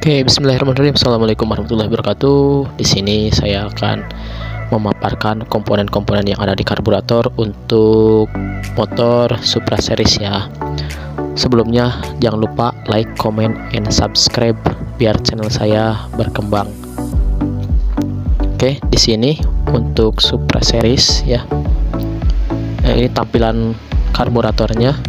Oke, bismillahirrahmanirrahim. Assalamualaikum warahmatullahi wabarakatuh. Di sini saya akan memaparkan komponen-komponen yang ada di karburator untuk motor Supra Series ya. Sebelumnya jangan lupa like, comment, and subscribe biar channel saya berkembang. Oke, di sini untuk Supra Series ya. Ini tampilan karburatornya.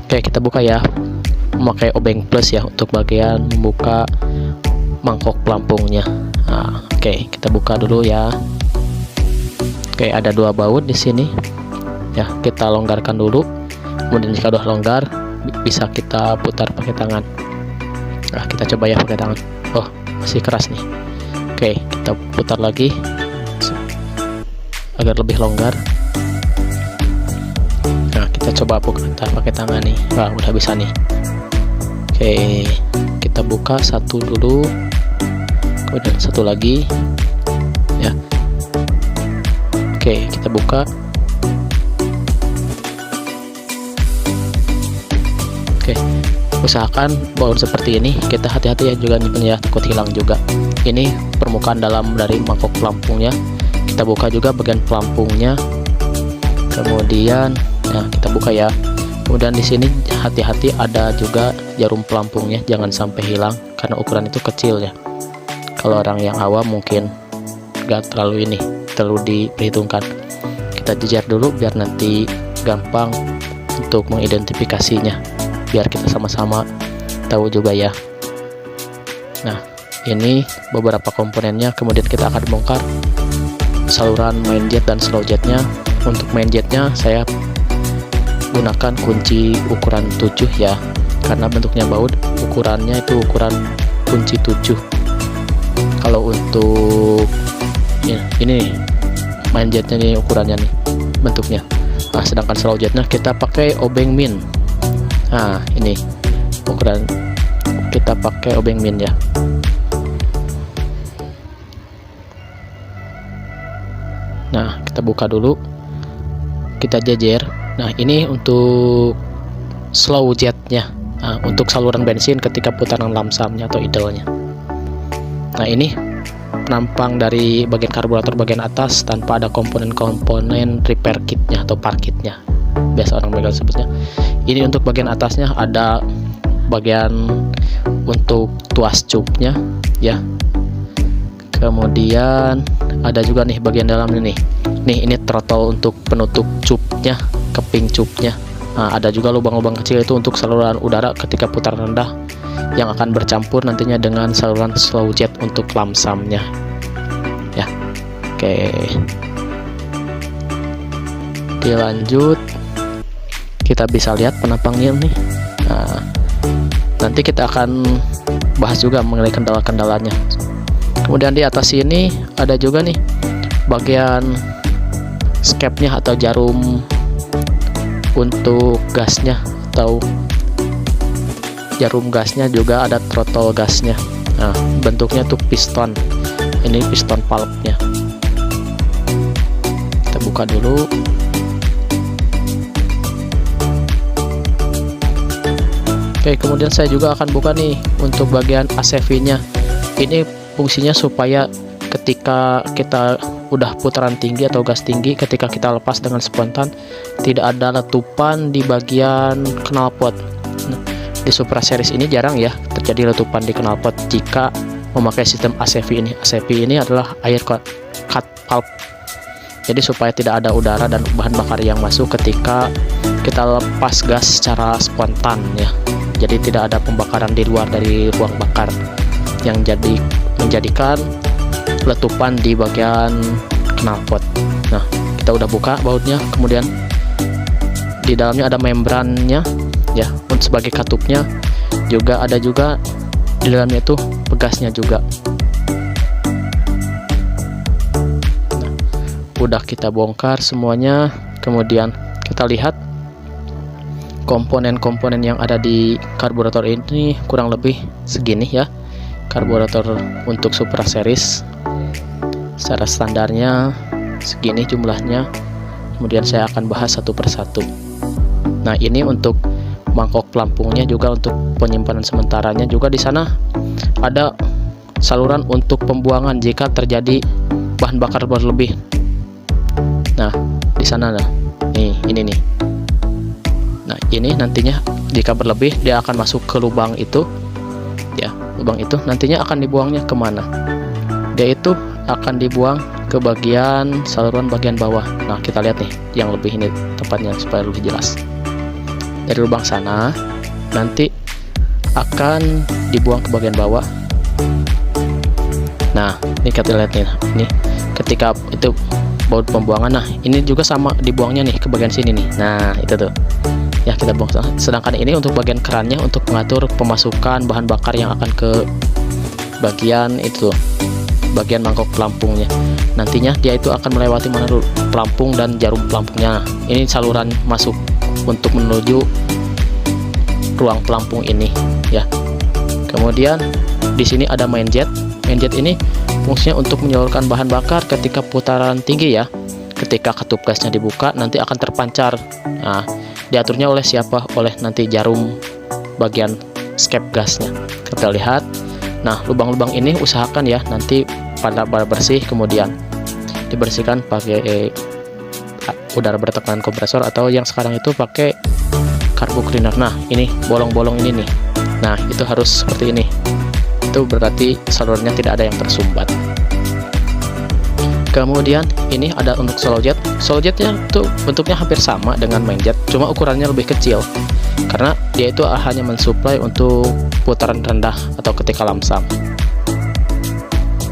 Oke, kita buka ya. Memakai obeng plus ya untuk bagian membuka mangkok pelampungnya. Oke, kita buka dulu ya. Oke, ada dua baut di sini ya, kita longgarkan dulu. Kemudian jika udah longgar bisa kita putar pakai tangan. Kita coba ya pakai tangan. Oh, masih keras nih. Oke, kita putar lagi agar lebih longgar. Nah, kita coba putar pakai tangan nih. Wah, udah bisa nih. Oke, kita buka satu dulu, kemudian satu lagi ya. Oke, kita buka. Oke, usahakan baut seperti ini. Kita hati-hati ya juga nih ya, takut hilang juga. Ini permukaan dalam dari mangkok pelampungnya. Kita buka juga bagian pelampungnya. Kemudian ya, kita buka ya. Kemudian di sini hati-hati ada juga jarum pelampungnya, jangan sampai hilang karena ukuran itu kecil ya. Kalau orang yang awam mungkin gak terlalu diperhitungkan. Kita jejer dulu biar nanti gampang untuk mengidentifikasinya, biar kita sama-sama tahu juga ya. Nah, ini beberapa komponennya. Kemudian kita akan bongkar saluran main jet dan slow jetnya. Untuk main jetnya saya gunakan kunci ukuran 7 ya, karena bentuknya baut, ukurannya itu ukuran kunci 7. Kalau untuk ya, ini main jetnya nih ukurannya nih bentuknya. Nah, sedangkan slow jetnya kita pakai obeng min. Nah, ini ukuran kita pakai obeng min ya. Nah, kita buka dulu, kita jejer. Nah, ini untuk slow jetnya. Nah, untuk saluran bensin ketika putaran lamsamnya atau idle-nya. Nah, ini penampang dari bagian karburator bagian atas tanpa ada komponen-komponen repair kitnya atau part kitnya, biasa orang begal sebutnya. Ini untuk bagian atasnya ada bagian untuk tuas cupnya ya. Kemudian ada juga nih bagian dalamnya nih. Ini throttle untuk penutup cupnya, keping cupnya. Nah, ada juga lubang-lubang kecil itu untuk saluran udara ketika putaran rendah yang akan bercampur nantinya dengan saluran slow jet untuk lamsamnya ya. Oke, lanjut, kita bisa lihat penampangnya nih. Nah, nanti kita akan bahas juga mengenai kendala-kendalanya. Kemudian di atas sini ada juga nih bagian skepnya atau jarum untuk gasnya, atau jarum gasnya, juga ada throttle gasnya. Nah, bentuknya tuh piston. Ini piston valve-nya. Kita buka dulu. Oke, kemudian saya juga akan buka nih untuk bagian ACV-nya. Ini fungsinya supaya ketika kita udah putaran tinggi atau gas tinggi, ketika kita lepas dengan spontan tidak ada letupan di bagian knalpot. Nah, di Supra Series ini jarang ya terjadi letupan di knalpot jika memakai sistem ACV ini. ACV ini adalah air cut valve. Jadi supaya tidak ada udara dan bahan bakar yang masuk ketika kita lepas gas secara spontan ya. Jadi tidak ada pembakaran di luar dari ruang bakar yang menjadikan letupan di bagian knalpot. Nah, kita udah buka bautnya, kemudian di dalamnya ada membrannya ya, untuk sebagai katupnya. Juga ada juga di dalamnya itu pegasnya juga. Nah, udah kita bongkar semuanya. Kemudian kita lihat komponen-komponen yang ada di karburator ini kurang lebih segini ya. Karburator untuk Supra Series secara standarnya segini jumlahnya. Kemudian saya akan bahas satu persatu. Nah, ini untuk mangkok pelampungnya juga untuk penyimpanan sementaranya juga di sana ada saluran untuk pembuangan jika terjadi bahan bakar berlebih. Nah, di sana nah. Ini nih. Nah, ini nantinya jika berlebih dia akan masuk ke lubang itu. Ya, lubang itu nantinya akan dibuangnya kemana? Dia itu akan dibuang ke bagian saluran bagian bawah. Nah, kita lihat nih yang lebih ini tempatnya supaya lebih jelas. Dari lubang sana nanti akan dibuang ke bagian bawah. Nah, ini kita lihat nih. Ini ketika itu baut pembuangan. Nah, ini juga sama dibuangnya nih ke bagian sini nih. Nah, itu tuh. Ya, kita buang. Sedangkan ini untuk bagian kerannya untuk mengatur pemasukan bahan bakar yang akan ke bagian itu, bagian mangkok pelampungnya. Nantinya dia itu akan melewati mana dulu? Pelampung dan jarum pelampungnya. Ini saluran masuk untuk menuju ruang pelampung ini, ya. Kemudian di sini ada main jet. Main jet ini fungsinya untuk menyalurkan bahan bakar ketika putaran tinggi, ya. Ketika katup gasnya dibuka nanti akan terpancar. Nah, diaturnya oleh siapa? Oleh nanti jarum bagian skep gasnya. Kita lihat. Nah, lubang-lubang ini usahakan ya nanti pada bersih, kemudian dibersihkan pakai udara bertekanan kompresor atau yang sekarang itu pakai carbo cleaner. Nah, ini bolong-bolong ini nih. Nah, itu harus seperti ini. Itu berarti salurannya tidak ada yang tersumbat. Kemudian ini ada untuk solo jet. Solo jetnya itu bentuknya hampir sama dengan main jet, cuma ukurannya lebih kecil karena dia itu hanya mensuplai untuk putaran rendah atau ketika lamsam.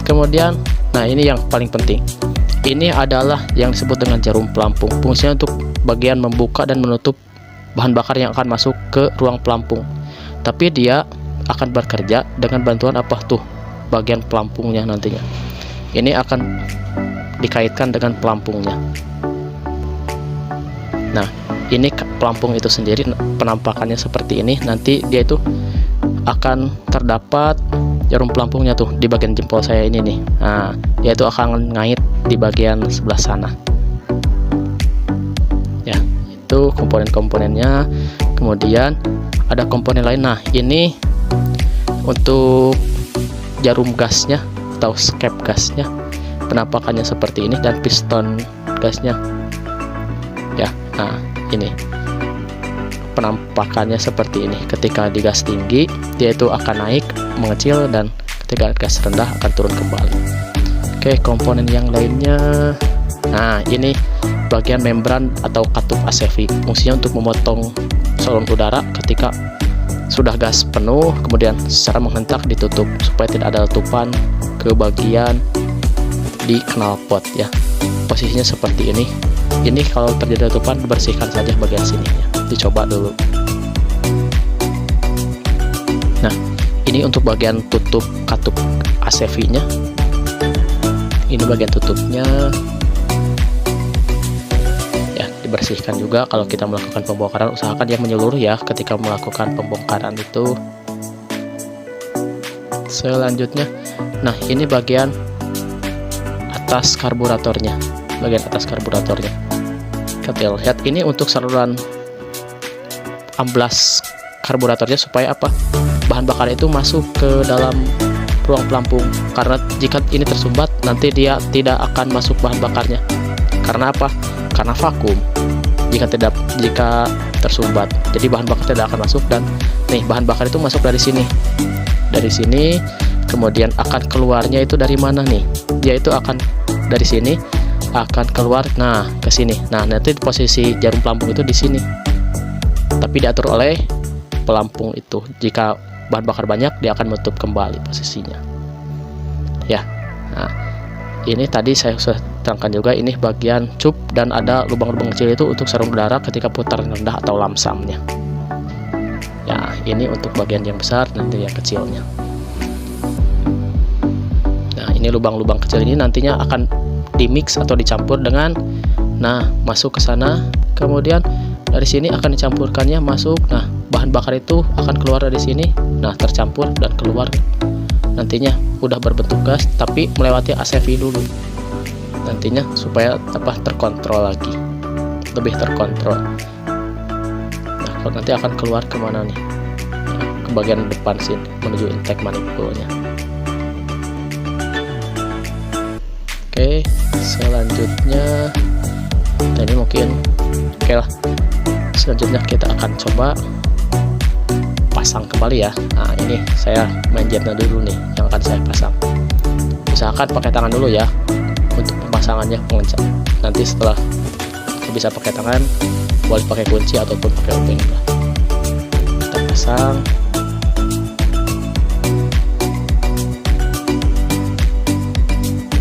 Kemudian, nah ini yang paling penting. Ini adalah yang disebut dengan jarum pelampung. Fungsinya untuk bagian membuka dan menutup bahan bakar yang akan masuk ke ruang pelampung. Tapi dia akan bekerja dengan bantuan apa tuh? Bagian pelampungnya nantinya. Ini akan dikaitkan dengan pelampungnya. Nah, ini pelampung itu sendiri penampakannya seperti ini. Nanti dia itu akan terdapat jarum pelampungnya tuh di bagian jempol saya ini nih. Nah, dia itu akan ngait di bagian sebelah sana. Ya, itu komponen-komponennya. Kemudian ada komponen lain. Nah, ini untuk jarum gasnya atau skep gasnya. Penampakannya seperti ini dan piston gasnya. Ya, nah ini penampakannya seperti ini. Ketika di gas tinggi, dia itu akan naik, mengecil, dan ketika gas rendah akan turun kembali. Oke, komponen yang lainnya. Nah, ini bagian membran atau katup ACV. Fungsinya untuk memotong saluran udara ketika sudah gas penuh, kemudian secara menghentak ditutup supaya tidak ada letupan ke bagian di knalpot, ya. Posisinya seperti ini. Ini kalau terjadi letupan bersihkan saja bagian sininya. Dicoba dulu. Nah, ini untuk bagian tutup katup ACV-nya. Ini bagian tutupnya. Ya, dibersihkan juga kalau kita melakukan pembongkaran. Usahakan yang menyeluruh ya ketika melakukan pembongkaran itu. Selanjutnya, nah ini bagian atas karburatornya, bagian atas karburatornya. Kita lihat ini untuk saluran amblas karburatornya supaya apa? Bahan bakar itu masuk ke dalam ruang pelampung. Karena jika ini tersumbat, nanti dia tidak akan masuk bahan bakarnya. Karena apa? Karena vakum. Jika tersumbat, jadi bahan bakar tidak akan masuk. Dan nih bahan bakar itu masuk dari sini, dari sini. Kemudian akan keluarnya itu dari mana nih? Dia itu akan dari sini akan keluar, nah ke sini. Nah, nanti posisi jarum pelampung itu di sini. Tapi diatur oleh pelampung itu. Jika bahan bakar banyak, dia akan menutup kembali posisinya. Ya. Nah, ini tadi saya sudah terangkan juga, ini bagian cup dan ada lubang-lubang kecil itu untuk saluran udara ketika putaran rendah atau lamsamnya. Ya, ini untuk bagian yang besar, nanti yang kecilnya. Ini lubang-lubang kecil ini nantinya akan dimix atau dicampur dengan, nah masuk ke sana, kemudian dari sini akan dicampurkannya masuk. Nah, bahan bakar itu akan keluar dari sini, nah tercampur dan keluar. Nantinya udah berbentuk gas tapi melewati ACV dulu. Nantinya supaya apa? Terkontrol lagi, lebih terkontrol. Nah, kalau nanti akan keluar kemana nih? Nah, ke bagian depan sini menuju intake manifoldnya. Oke, selanjutnya ini mungkin oke lah. Selanjutnya kita akan coba pasang kembali ya. Nah, ini saya main jetnya dulu nih yang akan saya pasang. Usahakan pakai tangan dulu ya untuk pemasangannya pengencang. Nanti setelah bisa pakai tangan, boleh pakai kunci ataupun pakai obeng lah. Kita pasang.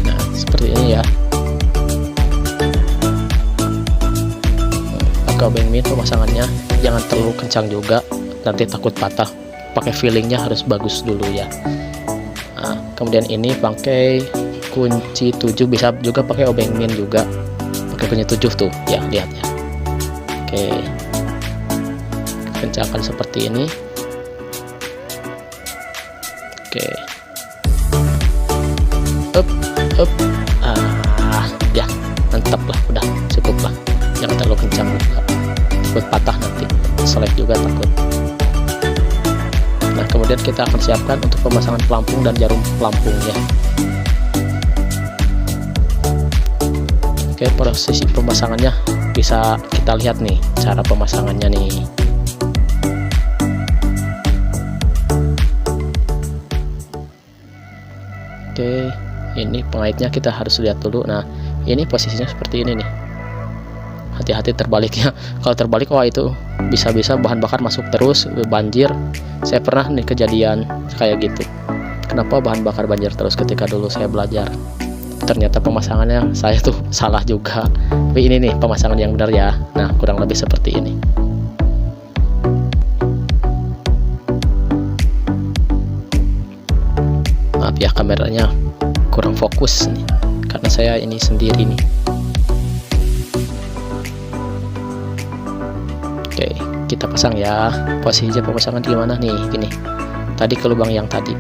Nah, seperti ini ya. Pakai obeng min pemasangannya jangan terlalu kencang juga, nanti takut patah. Pakai feelingnya harus bagus dulu ya. Nah, kemudian ini pakai kunci 7, bisa juga pakai obeng min juga. Pakai kunci 7 tuh ya, lihat ya. Oke, kencangkan seperti ini. Oke, up, ya mantap lah, udah cukup lah, jangan terlalu kencang juga, takut patah nanti, selek juga takut. Nah, kemudian kita akan siapkan untuk pemasangan pelampung dan jarum pelampungnya. Oke, posisi pemasangannya bisa kita lihat nih, cara pemasangannya nih. Oke, ini pengaitnya kita harus lihat dulu. Nah, ini posisinya seperti ini nih. Hati-hati terbaliknya. Kalau terbalik, wah itu bisa-bisa bahan bakar masuk terus, banjir. Saya pernah nih kejadian kayak gitu. Kenapa bahan bakar banjir terus ketika dulu saya belajar? Ternyata pemasangannya saya tuh salah juga. Tapi ini nih pemasangan yang benar ya. Nah, kurang lebih seperti ini. Maaf ya, kameranya kurang fokus nih, karena saya ini sendiri nih. Oke, kita pasang ya. Posisi pemasangan gimana nih? Gini, tadi ke lubang yang tadi.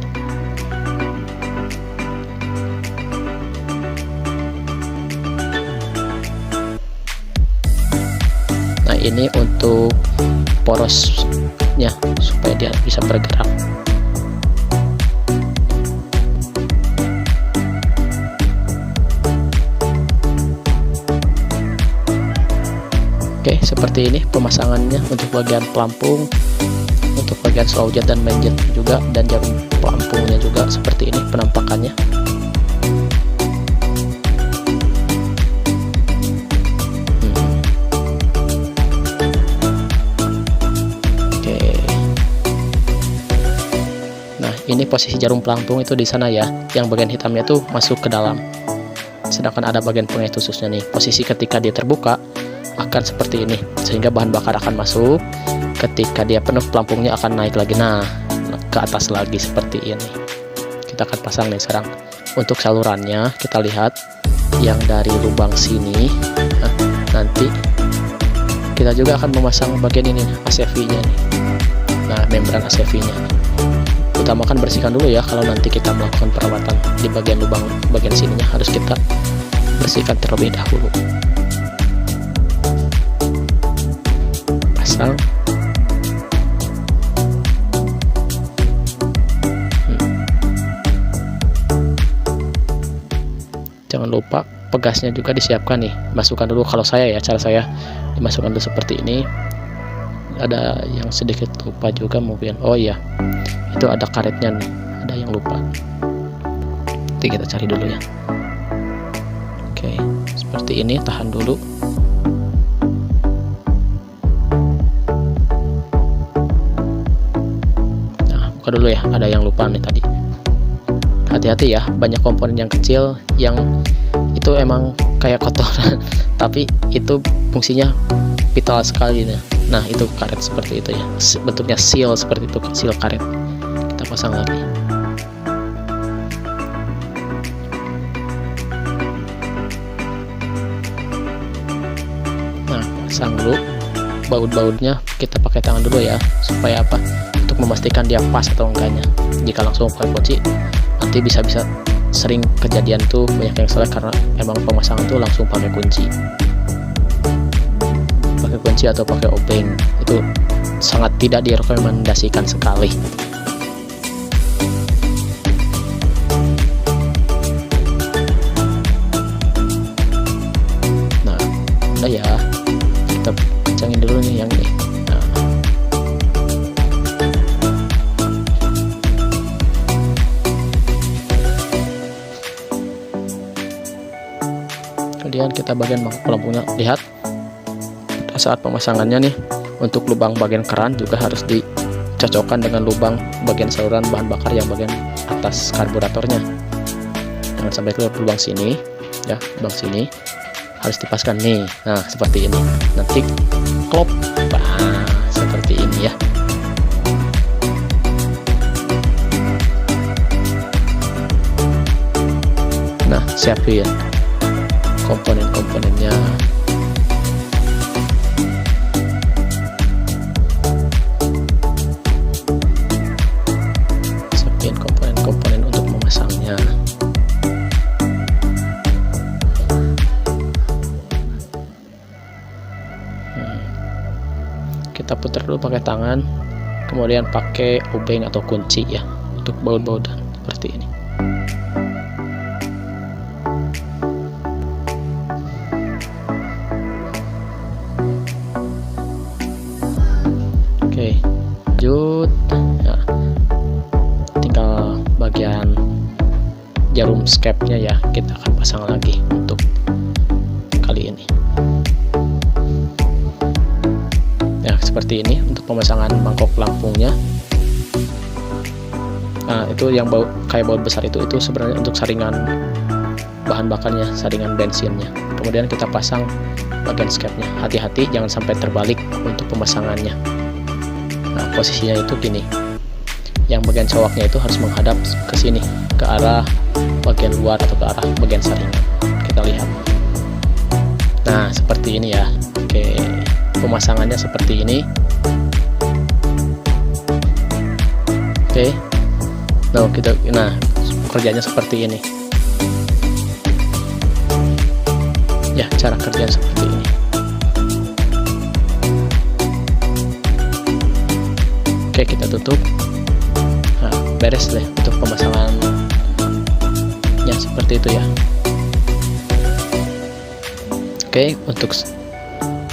Nah, ini untuk porosnya supaya dia bisa bergerak. Oke, seperti ini pemasangannya untuk bagian pelampung, untuk bagian slow jet dan main jet juga, dan jarum pelampungnya juga seperti ini penampakannya. Oke. Nah, ini posisi jarum pelampung itu di sana ya, yang bagian hitamnya tuh masuk ke dalam. Sedangkan ada bagian pengait khususnya nih. Posisi ketika dia terbuka akan seperti ini, sehingga bahan bakar akan masuk. Ketika dia penuh, pelampungnya akan naik lagi, nah ke atas lagi seperti ini. Kita akan pasang nih sekarang. Untuk salurannya kita lihat yang dari lubang sini. Nah, nanti kita juga akan memasang bagian ini ACV nya nih. Nah, membran ACV nya utamakan bersihkan dulu ya. Kalau nanti kita melakukan perawatan di bagian lubang bagian sininya, harus kita bersihkan terlebih dahulu. Pasang. Jangan lupa pegasnya juga disiapkan nih. Masukkan dulu, kalau saya ya, cara saya dimasukkan dulu seperti ini. Ada yang sedikit lupa juga mungkin. Oh iya, itu ada karetnya nih, ada yang lupa. Nanti kita cari dulu ya. Oke, seperti ini, tahan dulu. Buka dulu ya, ada yang lupa nih tadi. Hati-hati ya, banyak komponen yang kecil yang itu emang kayak kotoran tapi itu fungsinya vital sekali nih. Nah, itu karet seperti itu ya, bentuknya seal seperti itu, seal karet. Kita pasang lagi. Nah, pasang dulu. Baut-bautnya kita pakai tangan dulu ya, supaya apa? Untuk memastikan dia pas atau enggaknya. Jika langsung pakai kunci, nanti bisa-bisa sering kejadian tuh banyak yang salah karena emang pemasangan tuh langsung pakai kunci. Pakai kunci atau pakai obeng. Itu sangat tidak direkomendasikan sekali. Nah, udah ya, kita kencangin dulu nih yang ini. Nah, kemudian kita bagian mangkok lampunya, lihat saat pemasangannya nih, untuk lubang bagian keran juga harus dicocokkan dengan lubang bagian saluran bahan bakar yang bagian atas karburatornya. Jangan sampai keluar lubang sini ya, lubang sini harus dipaskan nih. Nah, seperti ini. Nanti klop, nah, seperti ini ya. Nah, siapin komponen-komponennya. Siapin komponen-komponen untuk memasangnya. Kita putar dulu pakai tangan, kemudian pakai obeng atau kunci ya untuk baut-bautan seperti ini. Oke, lanjut ya, tinggal bagian jarum skepnya ya, kita akan pasang lagi untuk kali ini ya, seperti ini untuk pemasangan mangkok pelampungnya. Nah, itu yang kayak baut besar itu sebenarnya untuk saringan bahan bakarnya, saringan bensinnya. Kemudian kita pasang bagian skepnya, hati-hati jangan sampai terbalik untuk pemasangannya. Nah, posisinya itu gini, yang bagian cowoknya itu harus menghadap ke sini, ke arah bagian luar atau ke arah bagian saringan. Kita lihat. Nah, seperti ini ya. Oke, pemasangannya seperti ini. Oke, nah kerjanya seperti ini ya, cara kerjanya seperti ini. Oke, kita tutup. Nah, beres deh untuk pemasangannya seperti itu ya. Oke, untuk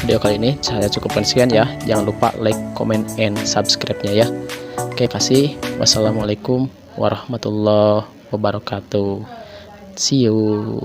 video kali ini saya cukupkan sekian ya. Jangan lupa like, comment, and subscribe-nya ya. Oke, kasih. Wassalamualaikum warahmatullahi wabarakatuh. See you.